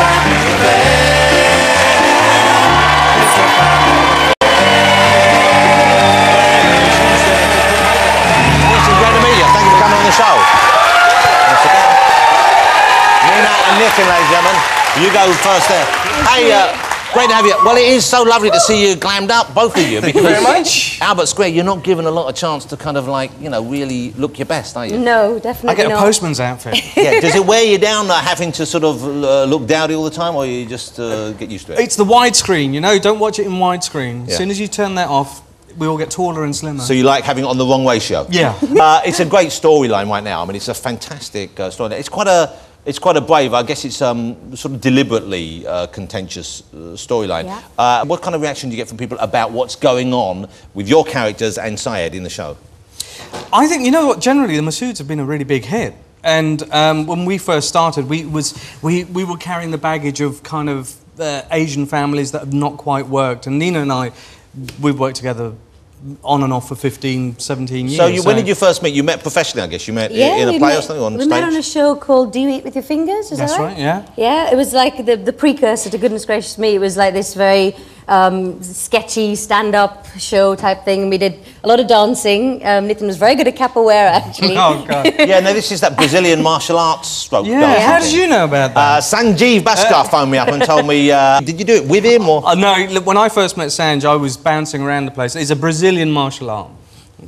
family affair. It's a family Thank you for coming on the show. Nina and Nitin, ladies and gentlemen, you go first there. Hey, great to have you. Well, it is so lovely to see you glammed up, both of you. Thank you very much. Albert Square, you're not given a lot of chance to kind of like, you know, really look your best, are you? No, definitely I get not. a postman's outfit. Yeah, does it wear you down having to sort of look dowdy all the time, or you just get used to it? It's the widescreen, you know, don't watch it in widescreen. Yeah. As soon as you turn that off, we all get taller and slimmer. So you like having it on the wrong ratio? Yeah. It's a great storyline right now. I mean, it's a fantastic storyline. It's quite a brave, I guess it's sort of deliberately contentious storyline. Yeah. What kind of reaction do you get from people about what's going on with your characters and Syed in the show? I think, you know what, generally the Masoods have been a really big hit. And when we first started, we were carrying the baggage of kind of Asian families that have not quite worked. And Nina and I, we've worked together on and off for 15, 17 years. So when did you first meet? You met professionally, I guess. You met in a play or something, on we stage? met on a show called Do You Eat With Your Fingers, is That's that right, yeah. Yeah, it was like the precursor to Goodness Gracious Me. It was like this very sketchy stand-up show type thing. We did a lot of dancing. Nitin was very good at capoeira, actually. Oh, God. Yeah, no, this is that Brazilian martial arts stroke. Yeah, dancing how thing. did you know about that? Sanjeev Bhaskar phoned me up and told me, did you do it with him or? No, look, when I first met Sanj, I was bouncing around the place. It's a Brazilian martial art.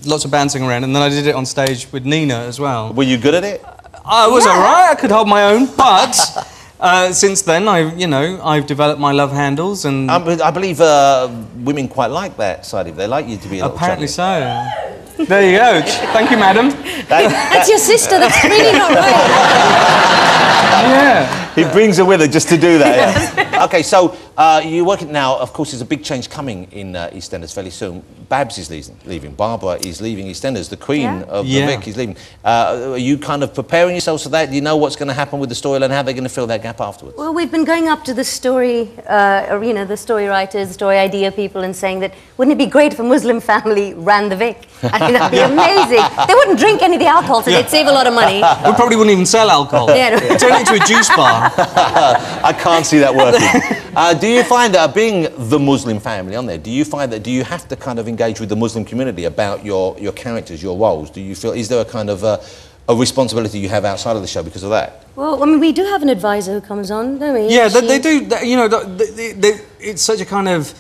Lots of bouncing around, and then I did it on stage with Nina as well. Were you good at it? I was all right. I could hold my own, but since then, I've developed my love handles, and I believe women quite like that side of it. They like you to be a little apparently chubby. so. There you go. Thank you, madam. That's your sister, that's really not right. Yeah. He brings her with her just to do that. Yeah. Okay, so you're working now. Of course, there's a big change coming in EastEnders fairly soon. Babs is leaving. Barbara is leaving EastEnders. The Queen of the Vic is leaving. Are you kind of preparing yourselves for that? Do you know what's going to happen with the storyline and how they're going to fill that gap afterwards? Well, we've been going up to the story, the story writers, the story idea people, and saying that wouldn't it be great if a Muslim family ran the Vic? I mean, that'd be amazing. They wouldn't drink any of the alcohol, so they'd save a lot of money. We probably wouldn't even sell alcohol. Yeah, no. Turn it into a juice bar. I can't see that working. Do you find that being the Muslim family on there, do you you have to kind of engage with the Muslim community about your characters, your roles? Do you feel, is there a kind of a responsibility you have outside of the show because of that? Well, I mean, we do have an advisor who comes on, don't we? Yeah, they do. You know, it's such a kind of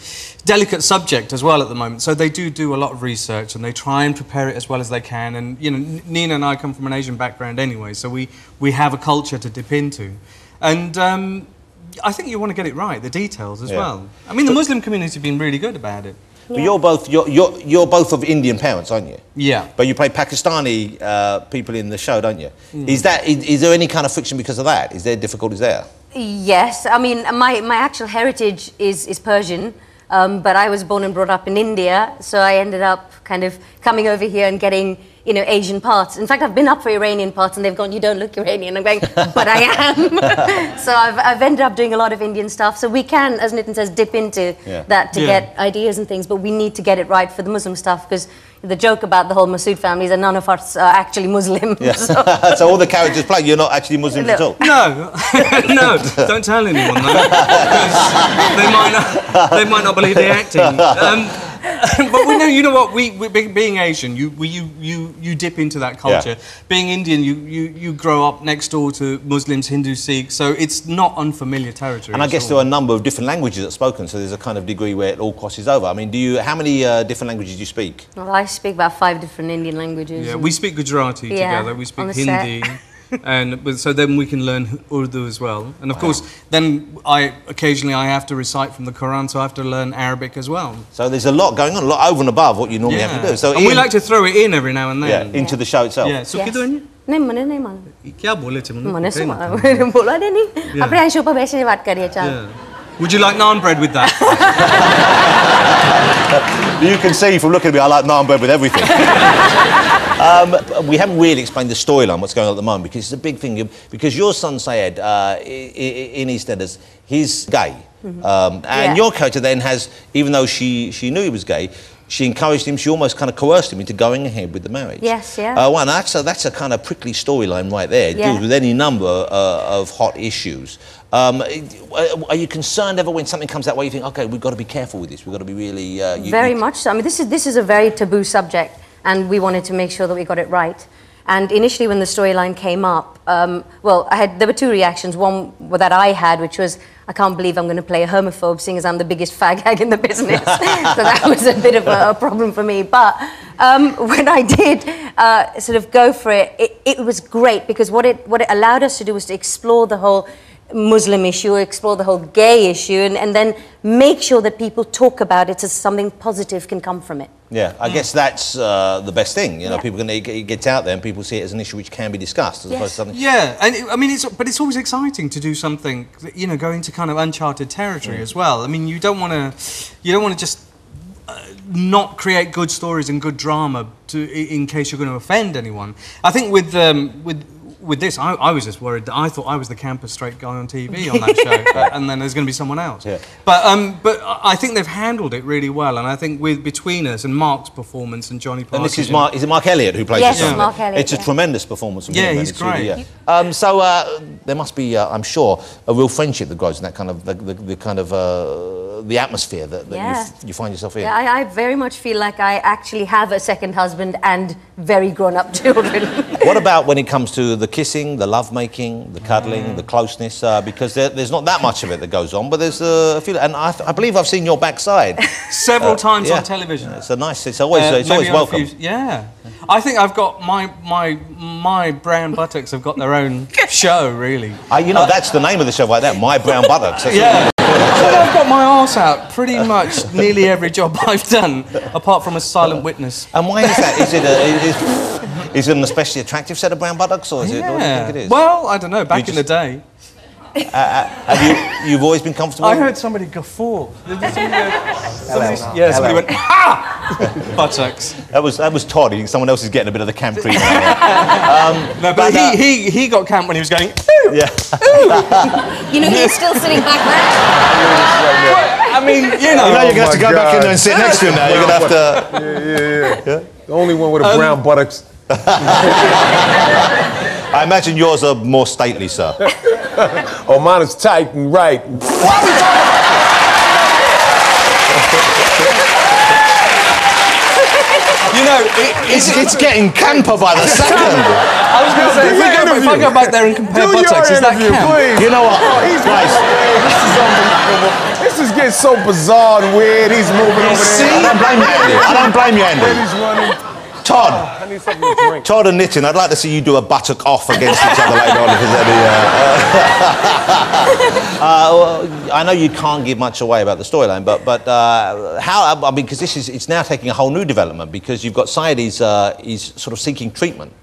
delicate subject as well at the moment. So they do a lot of research and they try and prepare it as well as they can. And you know, Nina and I come from an Asian background anyway, so we have a culture to dip into, and I think you want to get it right, the details as well. I mean, the Muslim community have been really good about it. But you're both of Indian parents, aren't you? Yeah. But you play Pakistani people in the show, don't you? Is there any kind of friction because of that? Is there difficulties there? Yes, I mean, my actual heritage is Persian, but I was born and brought up in India, so I ended up kind of coming over here and getting, you know, Asian parts. In fact, I've been up for Iranian parts and they've gone, you don't look Iranian. I'm going, but I am. So I've ended up doing a lot of Indian stuff. So we can, as Nitin says, dip into that to get ideas and things, but we need to get it right for the Muslim stuff, because the joke about the whole Masood family is that none of us are actually Muslim. Yeah. So all the characters play, you're not actually Muslims at all? No, no, don't tell anyone though, because they might not believe the acting. But we know, you know what? We being Asian, you dip into that culture. Yeah. Being Indian, you grow up next door to Muslims, Hindus, Sikhs, so it's not unfamiliar territory. And I guess there are a number of different languages that are spoken, so there's a kind of degree where it all crosses over. I mean, how many different languages do you speak? Well, I speak about 5 different Indian languages. Yeah, we speak Gujarati together. We speak Hindi. And so then we can learn Urdu as well. And of course, then occasionally I have to recite from the Quran, so I have to learn Arabic as well. So there's a lot going on, a lot over and above what you normally have to do. So and we like to throw it in every now and then. Yeah, into the show itself. Yeah. So yes. Would you like naan bread with that? You can see from looking at me, I like naan bread with everything. We haven't really explained the storyline, what's going on at the moment, because it's a big thing. Because your son Syed, in EastEnders, he's gay. And your character then has, even though she knew he was gay, she encouraged him, she almost kind of coerced him into going ahead with the marriage. Yes, yeah. Well, that's a kind of prickly storyline right there. It deals with any number of hot issues. Are you concerned ever when something comes that way, you think, OK, we've got to be careful with this, we've got to be really... Very much so. I mean, this is a very taboo subject, and we wanted to make sure that we got it right. And initially, when the storyline came up, well, there were two reactions. One that I had, which was, I can't believe I'm going to play a homophobe, seeing as I'm the biggest fag hag in the business. So that was a bit of a problem for me. But when I did sort of go for it, it was great, because what it allowed us to do was to explore the whole Muslim issue, explore the whole gay issue, and then make sure that people talk about it so something positive can come from it. Yeah, I guess that's the best thing. You know, people it gets out there and people see it as an issue which can be discussed as opposed to something. Yeah, and I mean, it's always exciting to do something, you know, go into kind of uncharted territory as well. I mean, you don't want to just not create good stories and good drama in case you're going to offend anyone. I think with this, I was just worried that I thought I was the campus straight guy on TV on that show, and then there's going to be someone else. Yeah. But I think they've handled it really well, and I think between us and Mark's performance and Johnny Parker. And this is Mark. Is it Mark Elliott who plays? Yes, Mark Elliott. It's a tremendous performance from him. Yeah, he's great. Really, so there must be, I'm sure, a real friendship that grows in that kind of the atmosphere that you find yourself in. Yeah, I very much feel like I actually have a second husband and very grown-up children. What about when it comes to the kissing, the lovemaking, the cuddling, the closeness? Because there's not that much of it that goes on, but there's a few. And I believe I've seen your backside several times on television. It's it's always welcome. I think I've got my brown buttocks have got their own show, really. You know, that's the name of the show right there, My Brown Buttocks. I've got my arse out pretty much nearly every job I've done, apart from a silent witness. And why is that? Is it an especially attractive set of brown buttocks, or is it? What do you think it is? Well, I don't know. Back in the day. You've always been comfortable? I heard somebody guffaw. Somebody went, ha! Buttocks. That was Todd. Someone else is getting a bit of the camp treatment. No, but he got camp when he was going, ooh! Yeah. Ooh! You know, he's still sitting back there. I mean, you know. You're going to have to go back in there and sit next to him now. You're going to have to... Yeah. The only one with a brown buttocks. I imagine yours are more stately, sir. Oh, mine is tight and right. You know, it's getting camper by the second. I was going to say, if I go back there and compare buttocks, is that camp? Please. You know what? This is unbelievable. This is getting so bizarre and weird. He's moving over there. I don't blame you, Andy. He's running. Todd. I need something to drink. Todd and Nitin, I'd like to see you do a buttock off against each other later on. If there's any, I know you can't give much away about the storyline, but how? I mean, because it's now taking a whole new development, because you've got Syed is sort of seeking treatment,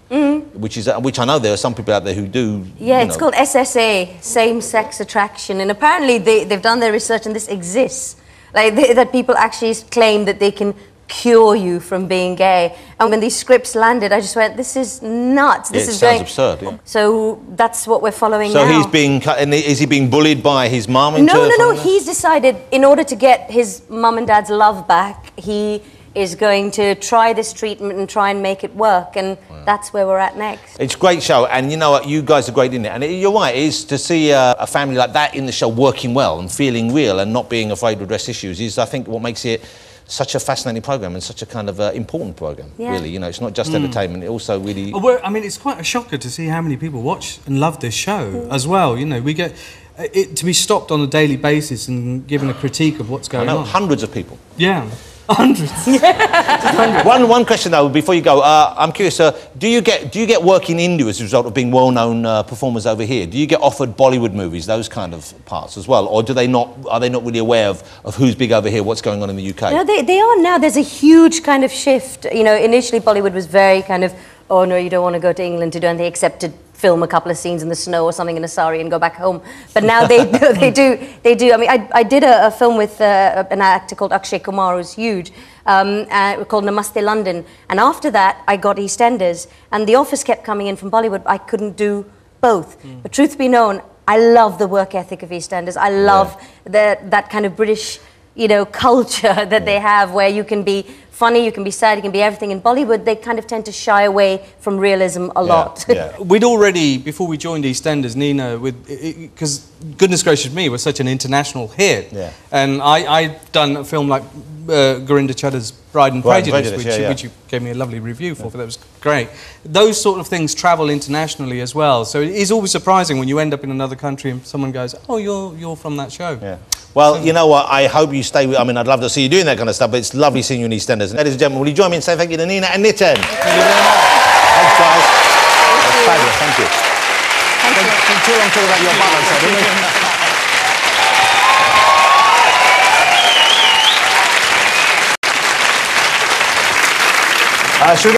which I know there are some people out there who do. Yeah, it's called SSA, same-sex attraction, and apparently they've done their research and this exists. Like that people actually claim that they can cure you from being gay. And when these scripts landed, I just went, this is nuts. This is sounds absurd. Yeah. So that's what we're following so now. Is he being bullied by his mum? No. He's decided, in order to get his mum and dad's love back, he is going to try this treatment and try and make it work, and that's where we're at next. It's a great show, and you know what, you guys are great in it, and you're right, it is to see a family like that in the show working well and feeling real and not being afraid to address issues is, I think, what makes it such a fascinating programme and such a kind of important programme, really. You know, it's not just entertainment, it also really... I mean, it's quite a shocker to see how many people watch and love this show as well. You know, we get it to be stopped on a daily basis and given a critique of what's going on. Hundreds of people. Yeah. Hundreds. One question though, before you go, I'm curious, do you get work in India as a result of being well-known performers over here? Do you get offered Bollywood movies, those kind of parts as well, or are they not really aware of who's big over here, what's going on in the UK? No, they are now. There's a huge kind of shift. You know, initially Bollywood was very kind of, oh no, you don't want to go to England to do anything except to film a couple of scenes in the snow or something in a sari and go back home. But now they do. I mean, I did a film with an actor called Akshay Kumar, who's huge, called Namaste London. And after that, I got Eastenders. And the offers kept coming in from Bollywood. I couldn't do both. But truth be known, I love the work ethic of Eastenders. I love that kind of British, you know, culture that they have, where you can be funny, you can be sad, you can be everything. In Bollywood, they kind of tend to shy away from realism a lot. Yeah. We'd already, before we joined EastEnders, Nina, because goodness gracious me, we're such an international hit. Yeah. And I'd done a film like Gurinder Chadha's Pride and Prejudice, which you gave me a lovely review for, that was great. Those sort of things travel internationally as well. So it is always surprising when you end up in another country and someone goes, oh, you're from that show. Yeah. Well, you know what, I hope you stay with, I mean, I'd love to see you doing that kind of stuff, but it's lovely seeing you in EastEnders. Ladies and gentlemen, will you join me in saying thank you to Nina and Nitin? Thank you very much. Thanks, guys. That's fabulous, thank you. Thank you. Thank you. I'm talking about your mother, so didn't we? Should we